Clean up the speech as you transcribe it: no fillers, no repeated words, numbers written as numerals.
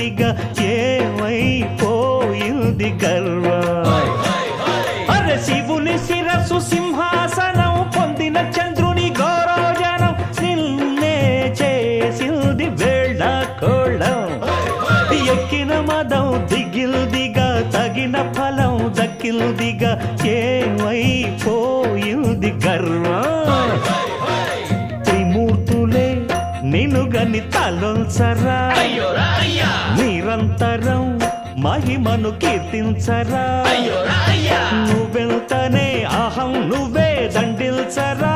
దిగ ఏమైపోయింది గర్వం. అరే శివుని శిరసు సింహాసనం పొందిన చంద్రుని గౌరవజనం నిన్నే చేసింది వేళ కోళం. ఎక్కిన మదం దిగిల్దిగా తగిన ఫలం దక్కిల్దిగా ఏమైపోయింది గర్వం. త్రిమూర్తులే నినుగని తలొంచరా నిరంతరం మహిమను కీర్తించరా. నువ్వెంతనే అహం నువ్వే దండిల్చరా.